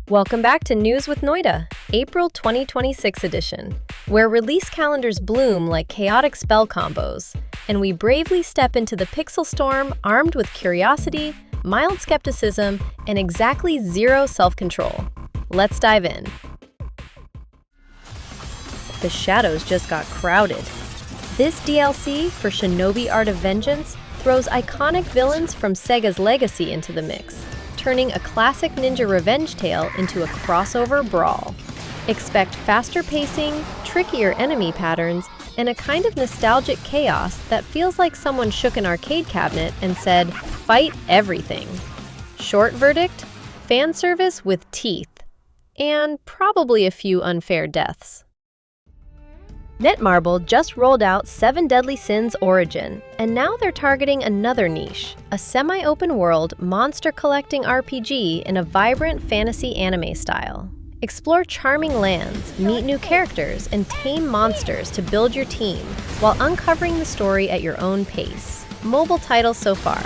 Welcome back to News with Noita, April 2026 edition, where release calendars bloom like chaotic spell combos, and we bravely step into the pixel storm armed with curiosity, mild skepticism, and exactly zero self-control. Let's dive in. The shadows just got crowded. This DLC for Shinobi Art of Vengeance throws iconic villains from Sega's legacy into the mix, turning a classic ninja revenge tale into a crossover brawl. Expect faster pacing, trickier enemy patterns, and a kind of nostalgic chaos that feels like someone shook an arcade cabinet and said, "Fight everything." Short verdict? Fan service with teeth. And probably a few unfair deaths. Netmarble just rolled out 7 Deadly Sins Origin, and now they're targeting another niche, a semi-open world monster collecting RPG in a vibrant fantasy anime style. Explore charming lands, meet new characters, and tame monsters to build your team, while uncovering the story at your own pace. Mobile titles so far.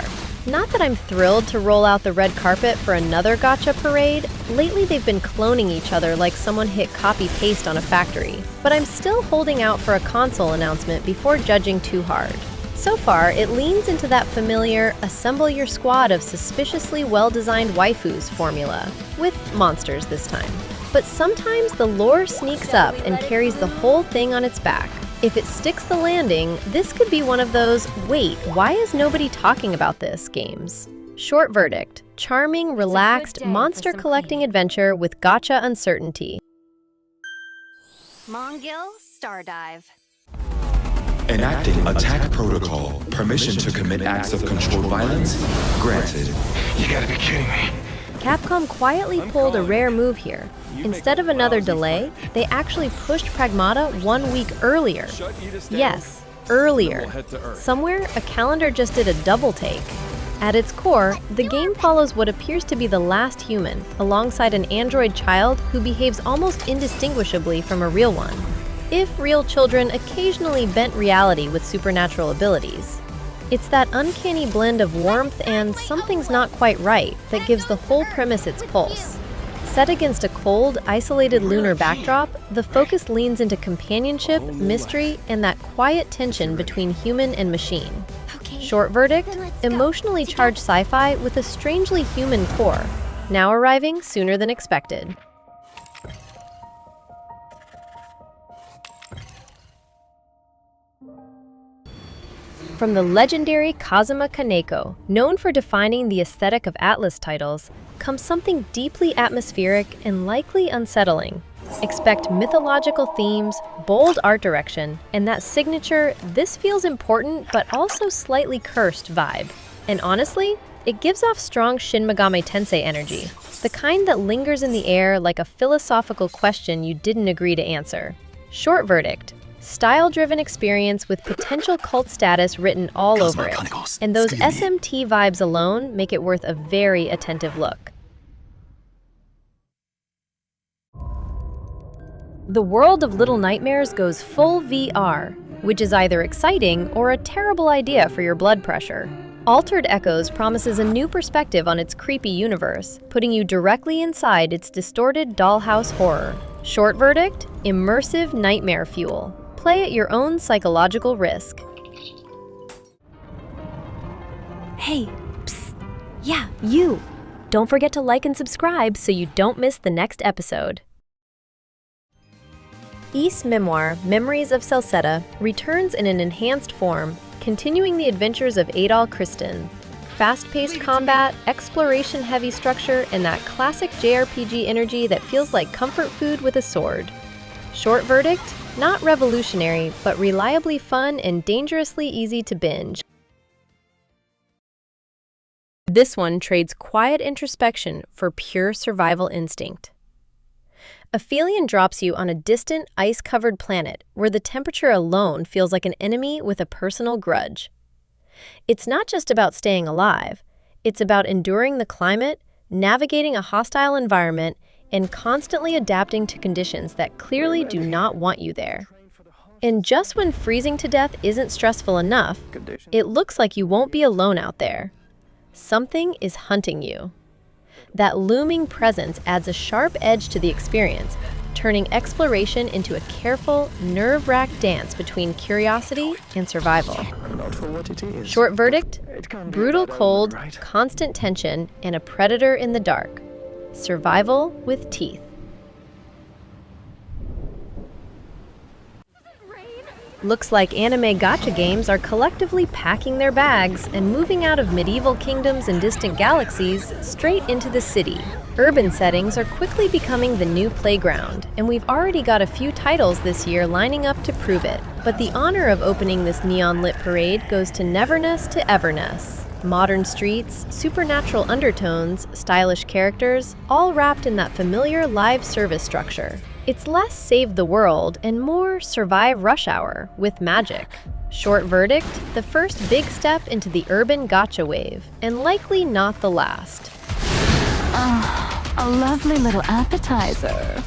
Not that I'm thrilled to roll out the red carpet for another gacha parade. Lately they've been cloning each other like someone hit copy-paste on a factory. But I'm still holding out for a console announcement before judging too hard. So far, it leans into that familiar, assemble your squad of suspiciously well-designed waifus formula, with monsters this time. But sometimes the lore sneaks up and carries the whole thing on its back. If it sticks the landing, this could be one of those, "Wait, why is nobody talking about this?" games. Short verdict: charming, relaxed, monster collecting adventure with gacha uncertainty. Mongil, Stardive. Enacting attack protocol. Permission to commit acts of controlled violence granted. You gotta be kidding me. Capcom quietly pulled a rare move here. Instead of another delay, they actually pushed Pragmata 1 week earlier. Yes, earlier. Somewhere, a calendar just did a double take. At its core, the game follows what appears to be the last human, alongside an android child who behaves almost indistinguishably from a real one, if real children occasionally bent reality with supernatural abilities. It's that uncanny blend of warmth and something's not quite right that gives the whole premise its pulse. Set against a cold, isolated lunar backdrop, the focus leans into companionship, mystery, and that quiet tension between human and machine. Short verdict? Emotionally charged sci-fi with a strangely human core, now arriving sooner than expected. From the legendary Kazuma Kaneko, known for defining the aesthetic of Atlas titles, comes something deeply atmospheric and likely unsettling. Expect mythological themes, bold art direction, and that signature "this feels important but also slightly cursed" vibe. And honestly, it gives off strong Shin Megami Tensei energy, the kind that lingers in the air like a philosophical question you didn't agree to answer. Short verdict: style-driven experience with potential cult status written all over it, and those SMT vibes alone make it worth a very attentive look. The world of Little Nightmares goes full VR, which is either exciting or a terrible idea for your blood pressure. Altered Echoes promises a new perspective on its creepy universe, putting you directly inside its distorted dollhouse horror. Short verdict: immersive nightmare fuel. Play at your own psychological risk. Hey, psst, yeah, you! Don't forget to like and subscribe so you don't miss the next episode. Ys Memoire, Memories of Celceta, returns in an enhanced form, continuing the adventures of Adol Christin. Fast-paced combat, exploration-heavy structure, and that classic JRPG energy that feels like comfort food with a sword. Short verdict? Not revolutionary, but reliably fun and dangerously easy to binge. This one trades quiet introspection for pure survival instinct. Aphelion drops you on a distant, ice-covered planet where the temperature alone feels like an enemy with a personal grudge. It's not just about staying alive. It's about enduring the climate, navigating a hostile environment, and constantly adapting to conditions that clearly do not want you there. And just when freezing to death isn't stressful enough, it looks like you won't be alone out there. Something is hunting you. That looming presence adds a sharp edge to the experience, turning exploration into a careful, nerve-wracked dance between curiosity and survival. Not for what it is. Short verdict: It can't be brutal that cold, omen, right? constant tension, and a predator in the dark. Survival with teeth. Looks like anime gacha games are collectively packing their bags and moving out of medieval kingdoms and distant galaxies straight into the city. Urban settings are quickly becoming the new playground, and we've already got a few titles this year lining up to prove it. But the honor of opening this neon-lit parade goes to Neverness to Everness. Modern streets, supernatural undertones, stylish characters, all wrapped in that familiar live service structure. It's less save the world and more survive rush hour with magic. Short verdict: the first big step into the urban gacha wave, and likely not the last. A lovely little appetizer.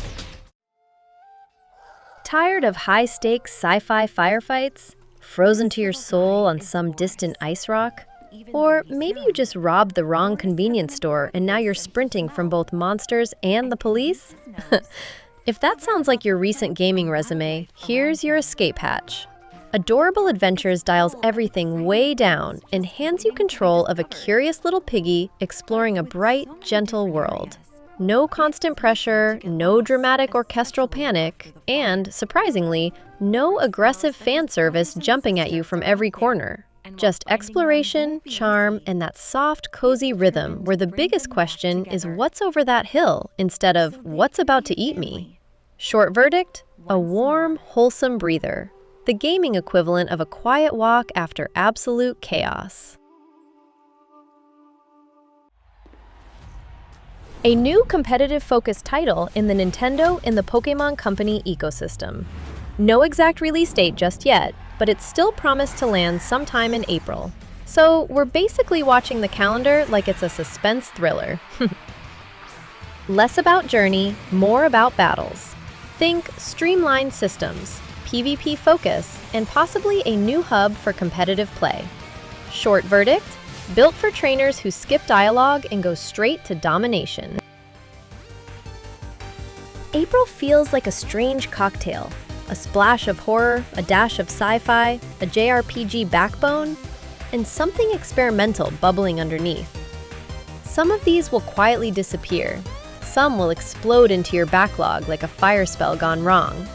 Tired of high-stakes sci-fi firefights? Frozen to your soul on some distant ice rock? Or maybe you just robbed the wrong convenience store and now you're sprinting from both monsters and the police? If that sounds like your recent gaming resume, here's your escape hatch. Adorable Adventures dials everything way down and hands you control of a curious little piggy exploring a bright, gentle world. No constant pressure, no dramatic orchestral panic, and, surprisingly, no aggressive fan service jumping at you from every corner. Just exploration, charm, and that soft, cozy rhythm where the biggest question is what's over that hill instead of what's about to eat me. Short verdict: a warm, wholesome breather. The gaming equivalent of a quiet walk after absolute chaos. A new competitive-focused title in the Nintendo and the Pokémon Company ecosystem. No exact release date just yet, but it's still promised to land sometime in April. So we're basically watching the calendar like it's a suspense thriller. Less about journey, more about battles. Think streamlined systems, PvP focus, and possibly a new hub for competitive play. Short verdict: built for trainers who skip dialogue and go straight to domination. April feels like a strange cocktail. A splash of horror, a dash of sci-fi, a JRPG backbone, and something experimental bubbling underneath. Some of these will quietly disappear. Some will explode into your backlog like a fire spell gone wrong.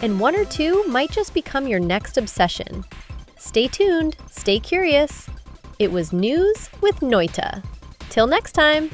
And one or two might just become your next obsession. Stay tuned, stay curious. It was News with Noita. Till next time!